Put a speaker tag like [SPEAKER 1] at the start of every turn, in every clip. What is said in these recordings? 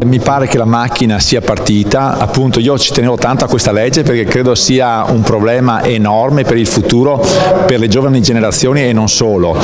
[SPEAKER 1] Mi pare che la macchina sia partita, appunto io ci tenevo tanto a questa legge perché credo sia un problema enorme per il futuro, per le giovani generazioni e non solo.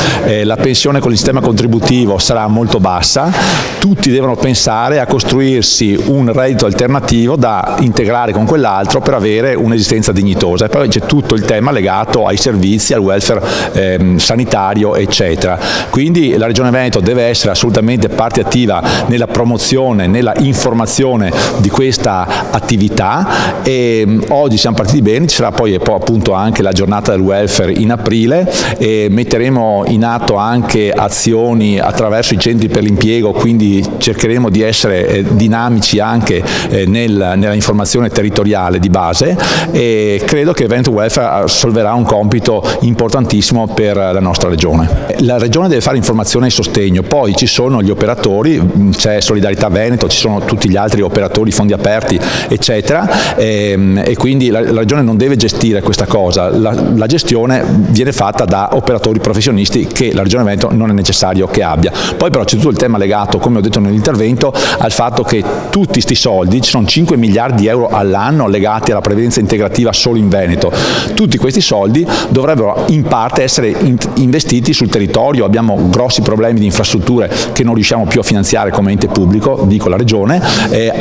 [SPEAKER 1] La pensione con il sistema contributivo sarà molto bassa, tutti devono pensare a costruirsi un reddito alternativo da integrare con quell'altro per avere un'esistenza dignitosa, e poi c'è tutto il tema legato ai servizi, al welfare sanitario eccetera. Quindi la Regione Veneto deve essere assolutamente parte attiva nella promozione, nella informazione di questa attività, e oggi siamo partiti bene, ci sarà poi appunto anche la giornata del welfare in aprile e metteremo in atto anche azioni attraverso i centri per l'impiego, quindi cercheremo di essere dinamici anche nella informazione territoriale di base, e credo che Veneto Welfare assolverà un compito importantissimo per la nostra Regione. La Regione deve fare informazione e sostegno, poi ci sono gli operatori, c'è Solidarietà Veneto, ci sono tutti gli altri operatori, fondi aperti eccetera, e quindi la Regione non deve gestire questa cosa, la gestione viene fatta da operatori professionisti che la Regione Veneto non è necessario che abbia. Poi però c'è tutto il tema legato, come ho detto nell'intervento, al fatto che tutti questi soldi, ci sono 5 miliardi di euro all'anno legati alla previdenza integrativa solo in Veneto, tutti questi soldi dovrebbero in parte essere investiti sul territorio. Abbiamo grossi problemi di infrastrutture che non riusciamo più a finanziare come ente pubblico, dico la Regione,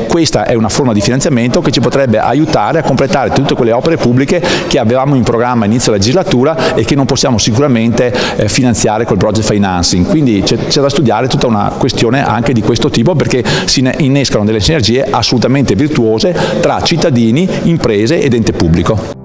[SPEAKER 1] questa è una forma di finanziamento che ci potrebbe aiutare a completare tutte quelle opere pubbliche che avevamo in programma a inizio legislatura e che non possiamo sicuramente finanziare col project financing. Quindi c'è da studiare tutta una questione anche di questo tipo, perché si innescano delle sinergie assolutamente virtuose tra cittadini, imprese ed ente pubblico.